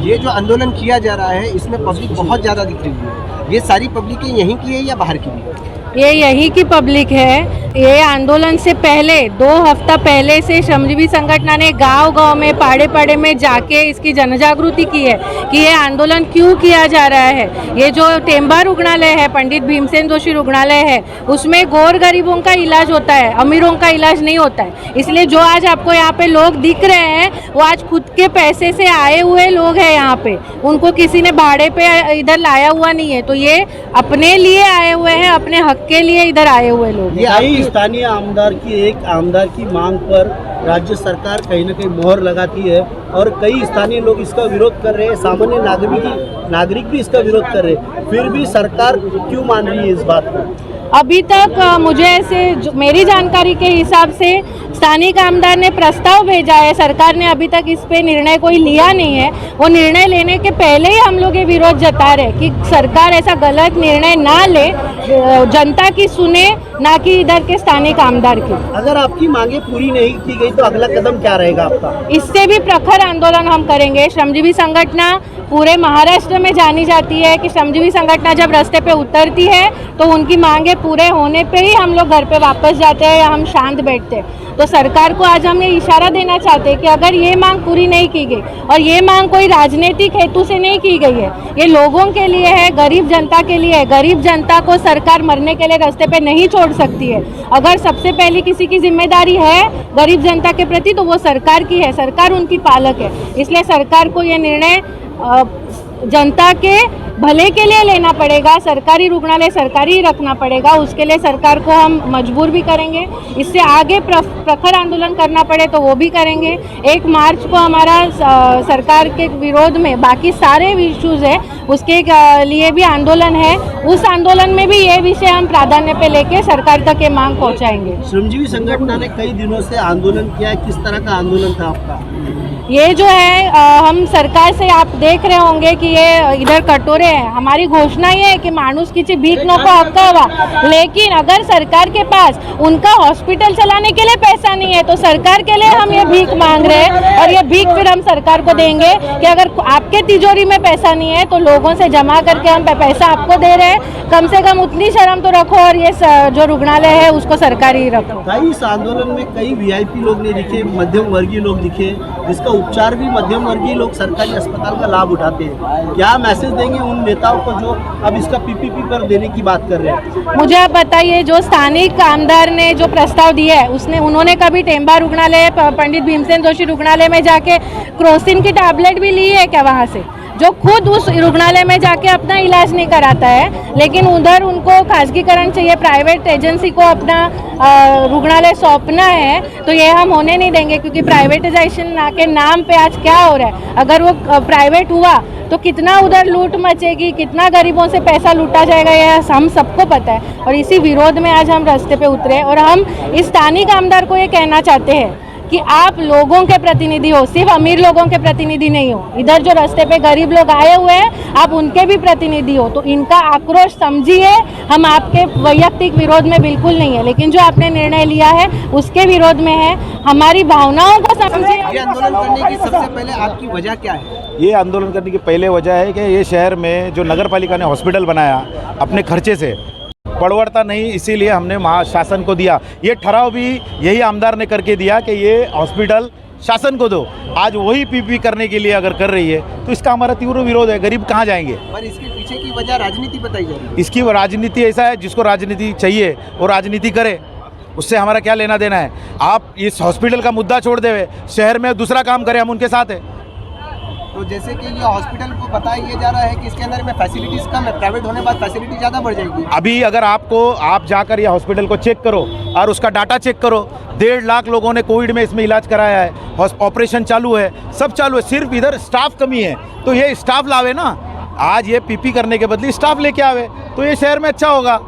ये जो आंदोलन किया जा रहा है इसमें पब्लिक बहुत ज़्यादा दिख रही है, ये सारी पब्लिक यहीं की है या बाहर की भी है? ये यही की पब्लिक है। ये आंदोलन से पहले 2 हफ्ता पहले से श्रमजीवी संगठन ने गांव-गांव में पाड़े-पाड़े में जाके इसकी जनजागृति की है कि ये आंदोलन क्यों किया जा रहा है। ये जो टेम्बा रुग्णालय है, पंडित भीमसेन जोशी रुग्णालय है, उसमें गौर गरीबों का इलाज होता है, अमीरों का इलाज नहीं होता है। इसलिए जो आज आपको यहाँ पे लोग दिख रहे हैं वो आज खुद के पैसे से आए हुए लोग हैं यहाँ पे, उनको किसी ने भाड़े पे इधर लाया हुआ नहीं है। तो ये अपने लिए आए हुए हैं, अपने हक के लिए इधर आए हुए लोग। ये स्थानीय आमदार की मांग पर राज्य सरकार कहीं न कहीं मोहर लगाती है और कई स्थानीय लोग इसका विरोध कर रहे हैं, सामान्य नागरिक भी इसका विरोध कर रहे हैं, फिर भी सरकार क्यों मान रही है इस बात को? अभी तक मुझे ऐसे मेरी जानकारी के हिसाब से स्थानीय आमदार ने प्रस्ताव भेजा है, सरकार ने अभी तक इस पे निर्णय कोई लिया नहीं है। वो निर्णय लेने के पहले ही हम लोग ये विरोध जता रहे कि सरकार ऐसा गलत निर्णय ना ले, जनता की सुने, ना कि इधर के स्थानीय आमदार की। अगर आपकी मांगे पूरी नहीं की गई तो अगला कदम क्या रहेगा आपका? इससे भी प्रखर आंदोलन हम करेंगे। श्रमजीवी संगठन पूरे महाराष्ट्र में जानी जाती है कि श्रमजीवी संगठन जब रास्ते पे उतरती है तो उनकी मांगे पूरे होने पे ही हम लोग घर पे वापस जाते हैं या हम शांत बैठते हैं। तो सरकार को आज हम ये इशारा देना चाहते हैं कि अगर ये मांग पूरी नहीं की गई, और ये मांग कोई राजनीतिक हेतु से नहीं की गई है, ये लोगों के लिए है, गरीब जनता के लिए है। गरीब जनता को सरकार मरने के लिए रास्ते पे नहीं छोड़ सकती है। अगर सबसे पहले किसी की जिम्मेदारी है गरीब जनता के प्रति तो वो सरकार की है, सरकार उनकी पालक है। इसलिए सरकार को ये निर्णय जनता के भले के लिए लेना पड़ेगा। सरकारी रुग्णालय सरकारी ही रखना पड़ेगा, उसके लिए सरकार को हम मजबूर भी करेंगे। इससे आगे प्रखर आंदोलन करना पड़े तो वो भी करेंगे। 1 मार्च को हमारा सरकार के विरोध में बाकी सारे इश्यूज है उसके लिए भी आंदोलन है। उस आंदोलन में भी ये विषय हम प्राधान्य पे लेके सरकार तक ये मांग पहुँचाएंगे। श्रमजीवी संगठन ने कई दिनों से आंदोलन किया, किस तरह का आंदोलन था आपका? ये जो है हम सरकार से आप देख रहे होंगे कि ये इधर कटोरे हैं। हमारी घोषणा ये है कि माणूस किसी भीख नको हक्का हुआ, लेकिन अगर सरकार के पास उनका हॉस्पिटल चलाने के लिए पैसा नहीं है तो सरकार के लिए हम ये भीख मांग रहे हैं। और ये भीख फिर हम सरकार को देंगे कि अगर आपके तिजोरी में पैसा नहीं है तो लोगों से जमा करके हम पैसा आपको दे रहे हैं, कम से कम उतनी शर्म तो रखो और ये जो रुग्णालय है उसको सरकारी रखो। इस आंदोलन में कई VIP लोग नहीं दिखे, मध्यम वर्गीय लोग दिखे, जिसका उपचार भी मध्यम वर्गीय लोग सरकारी अस्पताल का लाभ उठाते हैं। क्या मैसेज देंगे उन नेताओं को जो अब इसका PPP पर देने की बात कर रहे हैं? मुझे आप बताइए, जो स्थानिक आमदार ने जो प्रस्ताव दिया है उन्होंने कभी टेम्बा रुग्णालय, पंडित भीमसेन जोशी रुग्णालय में जाके क्रोसिन की टैबलेट भी ली है क्या वहाँ से? जो खुद उस रुग्णालय में जाके अपना इलाज नहीं कराता है, लेकिन उधर उनको खासगीकरण चाहिए, प्राइवेट एजेंसी को अपना रुग्णालय सौंपना है, तो ये हम होने नहीं देंगे। क्योंकि प्राइवेटाइजेशन के नाम पे आज क्या हो रहा है, अगर वो प्राइवेट हुआ तो कितना उधर लूट मचेगी, कितना गरीबों से पैसा लूटा जाएगा, यह हम सबको पता है। और इसी विरोध में आज हम रास्ते पे उतरे और हम इस स्थानिक आमदार को ये कहना चाहते हैं कि आप लोगों के प्रतिनिधि हो, सिर्फ अमीर लोगों के प्रतिनिधि नहीं हो। इधर जो रास्ते पे गरीब लोग आए हुए हैं आप उनके भी प्रतिनिधि हो, तो इनका आक्रोश समझिए। हम आपके वैयक्तिक विरोध में बिल्कुल नहीं है, लेकिन जो आपने निर्णय लिया है उसके विरोध में है। हमारी भावनाओं को समझिए। ये आंदोलन करने की सबसे पहले आपकी वजह क्या है? ये आंदोलन करने की पहले वजह है कि ये शहर में जो नगर पालिका ने हॉस्पिटल बनाया अपने खर्चे से, पड़वड़ता नहीं, इसीलिए हमने शासन को दिया। ये ठहराव भी यही आमदार ने करके दिया कि ये हॉस्पिटल शासन को दो। आज वही PPP करने के लिए अगर कर रही है तो इसका हमारा तीव्र विरोध है। गरीब कहाँ जाएंगे? पर इसके पीछे की वजह राजनीति बताई जा रही है। इसकी राजनीति ऐसा है, जिसको राजनीति चाहिए वो राजनीति करे, उससे हमारा क्या लेना देना है। आप इस हॉस्पिटल का मुद्दा छोड़ देवे, शहर में दूसरा काम करें, हम उनके साथ हैं। तो जैसे कि ये हॉस्पिटल को बताया जा रहा है कि इसके अंदर में फैसिलिटीज कम है, प्राइवेट होने के बाद फैसिलिटी ज़्यादा बढ़ जाएगी। अभी अगर आप जाकर ये हॉस्पिटल को चेक करो और उसका डाटा चेक करो, 1.5 लाख लोगों ने कोविड में इसमें इलाज कराया है, ऑपरेशन चालू है, सब चालू है, सिर्फ इधर स्टाफ कमी है। तो ये स्टाफ लावे ना, आज ये PP करने के बदले स्टाफ लेके आवे तो ये शहर में अच्छा होगा।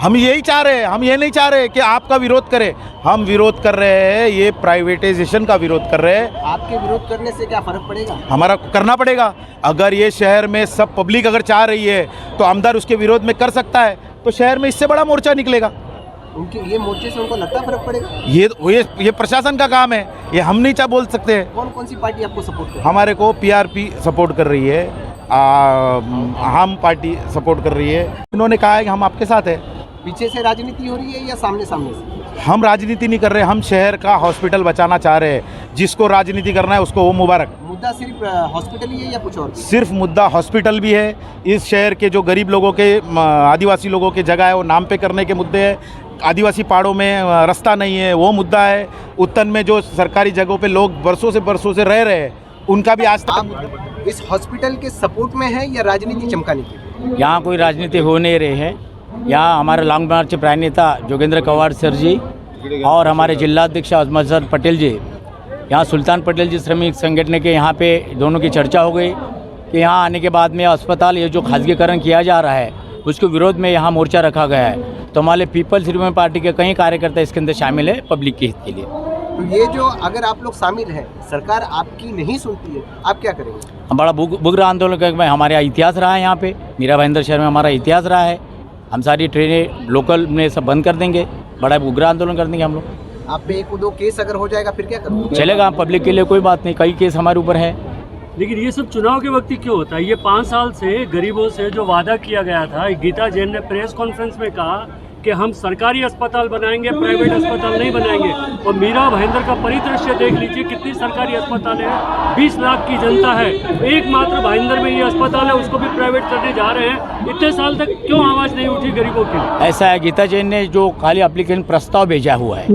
हम यही चाह रहे हैं, हम ये नहीं चाह रहे कि आपका विरोध करें। हम विरोध कर रहे हैं, ये प्राइवेटाइजेशन का विरोध कर रहे हैं। आपके विरोध करने से क्या फर्क पड़ेगा? हमारा करना पड़ेगा। अगर ये शहर में सब पब्लिक अगर चाह रही है तो आमदार उसके विरोध में कर सकता है, तो शहर में इससे बड़ा मोर्चा निकलेगा। उनके ये मोर्चे से उनको लगता है फर्क पड़ेगा? ये प्रशासन का काम है, ये हम नहीं चाह बोल सकते हैं। कौन कौन सी पार्टी आपको सपोर्ट करे? हमारे को पीआरपी सपोर्ट कर रही है, हम पार्टी सपोर्ट कर रही है। इन्होंने कहा है कि हम आपके साथ है। पीछे से राजनीति हो रही है या सामने सामने से? हम राजनीति नहीं कर रहे, हम शहर का हॉस्पिटल बचाना चाह रहे हैं। जिसको राजनीति करना है उसको वो मुबारक। मुद्दा सिर्फ हॉस्पिटल ही है या कुछ और? सिर्फ मुद्दा हॉस्पिटल भी है। इस शहर के जो गरीब लोगों के, आदिवासी लोगों के जगह है वो नाम पे करने के मुद्दे हैं। आदिवासी पहाड़ों में रास्ता नहीं है वो मुद्दा है। उत्तन में जो सरकारी जगहों पे लोग बरसों से रह रहे हैं उनका भी आज आप इस हॉस्पिटल के सपोर्ट में है या राजनीति चमकाने की? यहाँ कोई राजनीति हो नहीं रही है। यहाँ हमारे लॉन्ग मार्च प्राइम नेता जोगेंद्र कवाड़ सर जी और हमारे जिलाध्यक्ष अजमत सर पटेल जी, यहाँ सुल्तान पटेल जी श्रमिक संगठन के यहाँ पे दोनों की चर्चा हो गई कि यहाँ आने के बाद में अस्पताल ये जो खासगीकरण किया जा रहा है उसके विरोध में यहाँ मोर्चा रखा गया है। तो हमारे पीपल्स रिपब्लिकन पार्टी के कई कार्यकर्ता इसके अंदर शामिल है पब्लिक के हित के लिए। तो ये जो अगर आप लोग शामिल हैं, सरकार आपकी नहीं सुनती है, आप क्या करेंगे? हम बड़ा बुग्र आंदोलन का हमारे यहाँ इतिहास रहा है। यहाँ पे मीरा भाईंदर शहर में हमारा इतिहास रहा है। हम सारी ट्रेनें लोकल में सब बंद कर देंगे, बड़ा उग्र आंदोलन कर देंगे हम लोग। आप पे 1-2 केस अगर हो जाएगा फिर क्या करोगे? चलेगा, पब्लिक के लिए कोई बात नहीं, कई केस हमारे ऊपर है। लेकिन ये सब चुनाव के वक्त ही क्यों होता है? ये 5 साल से गरीबों से जो वादा किया गया था, गीता जैन ने प्रेस कॉन्फ्रेंस में कहा कि हम सरकारी अस्पताल बनाएंगे, प्राइवेट अस्पताल नहीं बनाएंगे। और मीरा भाईंदर का परिदृश्य देख लीजिए, कितनी सरकारी अस्पताल है, 20 लाख की जनता है, एकमात्र भाईंदर में ये अस्पताल है, उसको भी प्राइवेट करने जा रहे हैं। इतने साल तक क्यों आवाज़ नहीं उठी गरीबों की? ऐसा है, गीता जैन ने जो खाली एप्लीकेशन प्रस्ताव भेजा हुआ है,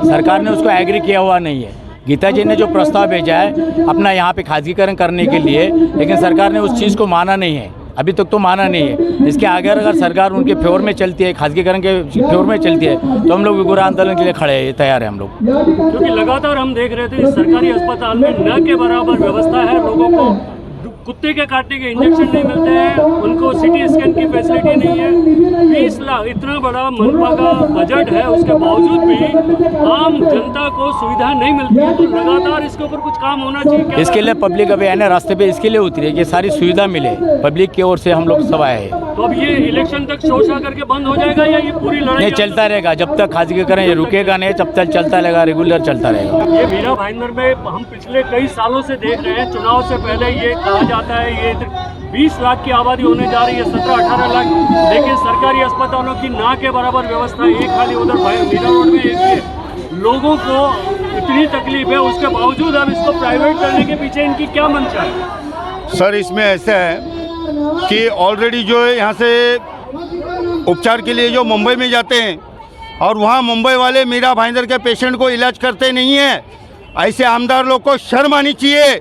सरकार ने उसको एग्री किया हुआ नहीं है। गीता जी ने जो प्रस्ताव भेजा है अपना यहाँ पे खासगीकरण करने के लिए, लेकिन सरकार ने उस चीज़ को माना नहीं है, अभी तक तो माना नहीं है। इसके आगे अगर सरकार उनके फेवर में चलती है, खासगीकरण के फेवर में चलती है, तो हम लोग उग्र आंदोलन के लिए खड़े हैं, तैयार हैं हम लोग। क्योंकि लगातार हम देख रहे थे सरकारी अस्पताल में न के बराबर व्यवस्था है। लोगों को कुत्ते के काटने के इंजेक्शन नहीं मिलते हैं, उनको सिटी स्कैन की फैसिलिटी नहीं है। 20 लाख इतना बड़ा मनपा का बजट है, उसके बावजूद भी आम जनता को सुविधा नहीं मिलती है। तो लगातार इसके ऊपर कुछ काम होना चाहिए। इसके लिए पब्लिक अभी आने रास्ते पे इसके लिए उतरी है कि सारी सुविधा मिले, पब्लिक की ओर से हम लोग सब आए हैं। तो अब ये इलेक्शन तक शोषा करके बंद हो जाएगा या ये पूरी लड़ाई नहीं, चलता रहेगा जब तक खासगीकरण ये रुकेगा नहीं, जब तक चलता रहेगा, रेगुलर चलता रहेगा। ये मीरा भाईंदर में हम पिछले कई सालों से देख रहे हैं, चुनाव से पहले ये कहा जाता है ये 20 लाख की आबादी होने जा रही है, 17-18 लाख, लेकिन सरकारी अस्पतालों की ना के बराबर व्यवस्था है। एक खाली उधर मीरा रोड में एक है। लोगों को इतनी तकलीफ है, उसके बावजूद अब इसको प्राइवेट करने के पीछे इनकी क्या मंशा है? सर, इसमें ऐसा है कि ऑलरेडी जो है यहाँ से उपचार के लिए जो मुंबई में जाते हैं और वहाँ मुंबई वाले मीरा भाईंदर के पेशेंट को इलाज करते नहीं हैं। ऐसे आमदार लोग को शर्म आनी चाहिए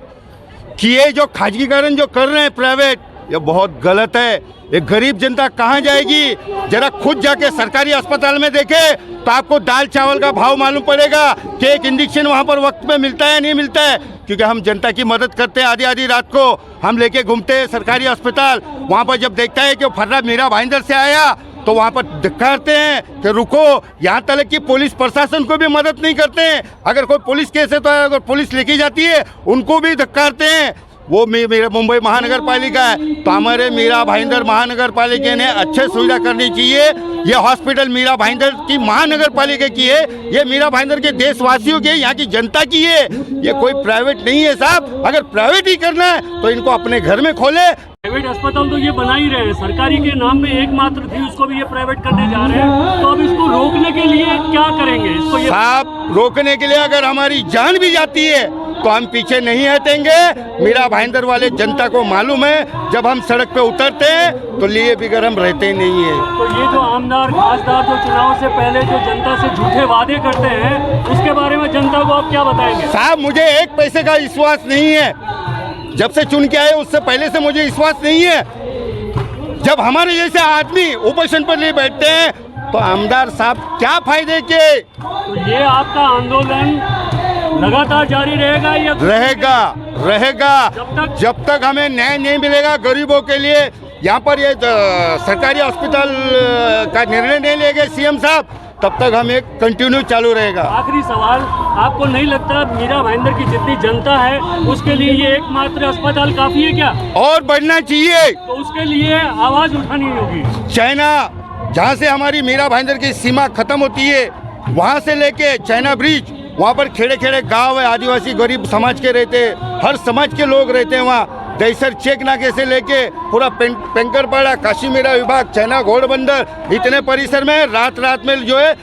कि ये जो खाजगीकरण जो कर रहे हैं प्राइवेट, ये बहुत गलत है। ये गरीब जनता कहाँ जाएगी? जरा खुद जाके सरकारी अस्पताल में देखे तो आपको दाल चावल का भाव मालूम पड़ेगा कि एक इंजेक्शन वहाँ पर वक्त में मिलता है नहीं मिलता है। क्योंकि हम जनता की मदद करते हैं, आधी आधी रात को हम लेके घूमते हैं सरकारी अस्पताल। वहाँ पर जब देखता है कि फर्रा मीरा भाईंदर से आया तो वहाँ पर धिक्कारते हैं कि रुको। यहाँ तक कि पुलिस प्रशासन को भी मदद नहीं करते हैं। अगर कोई पुलिस केस है तो अगर पुलिस लेके जाती है उनको भी धिक्कारते हैं। वो मेरा मुंबई महानगर पालिका है, तो हमारे मीरा भाईंदर महानगर पालिका ने अच्छे सुविधा करनी चाहिए। ये हॉस्पिटल मीरा भाईंदर की महानगर पालिका की है, ये मीरा भाईंदर के देशवासियों की, यहाँ की जनता की है। ये कोई प्राइवेट नहीं है साहब। अगर प्राइवेट ही करना है तो इनको अपने घर में खोले। प्राइवेट अस्पताल तो ये बना ही रहे हैं, सरकारी के नाम में एकमात्र थी, उसको भी ये प्राइवेट करने जा रहे हैं। तो अब इसको रोकने के लिए क्या करेंगे? इसको ये साहब, रोकने के लिए अगर हमारी जान भी जाती है तो हम पीछे नहीं हटेंगे। मीरा भाईंदर वाले जनता को मालूम है, जब हम सड़क पे उतरते हैं तो लिए बिगर हम रहते ही नहीं है। तो ये जो आमदार खासदार जो चुनाव से पहले जो जनता से झूठे वादे करते हैं, उसके बारे में जनता को आप क्या बताएंगे? साहब, मुझे एक पैसे का विश्वास नहीं है। जब से चुन के आए उससे पहले से मुझे विश्वास नहीं है। जब हमारे जैसे आदमी ओपोजिशन पर नहीं बैठते हैं तो आमदार साहब क्या फायदे के? तो ये आपका आंदोलन लगातार जारी रहेगा या रहेगा जब तक हमें न्याय नहीं मिलेगा गरीबों के लिए। यहाँ पर ये सरकारी अस्पताल का निर्णय नहीं लेंगे सीएम साहब, तब तक हमें कंटिन्यू चालू रहेगा। आखिरी सवाल, आपको नहीं लगता मीरा भाईंदर की जितनी जनता है उसके लिए ये एकमात्र अस्पताल काफी है क्या? और बढ़ना चाहिए। तो उसके लिए आवाज उठानी होगी। चाइना जहाँ से हमारी मीरा भाईंदर की सीमा खत्म होती है, वहाँ से लेके चाइना ब्रिज, वहाँ पर खेड़े खेड़े गांव है, आदिवासी गरीब समाज के रहते हैं, हर समाज के लोग रहते हैं वहाँ। दहीसर चेक नाके से लेके पूरा पेंकरपाड़ा, काशीमीरा विभाग, चाइना घोड़बंदर, इतने परिसर में रात रात में जो है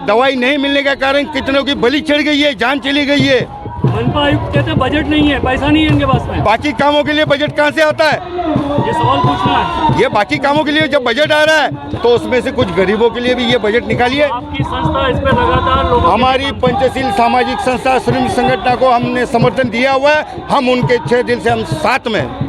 दवाई नहीं मिलने के कारण कितनों की बलि चढ़ गई है, जान चली गई है। मनपा आयुक्त कहते बजट नहीं है, पैसा नहीं है इनके पास में। बाकी कामों के लिए बजट कहाँ से आता है, ये सवाल पूछना है। ये बाकी कामों के लिए जब बजट आ रहा है तो उसमें से कुछ गरीबों के लिए भी ये बजट निकालिए। आपकी संस्था इस पे लगातार लोगों हमारी पंचशील सामाजिक संस्था श्रमिक संगठन को हमने समर्थन दिया हुआ है, हम उनके 6 दिल से हम साथ में हैं।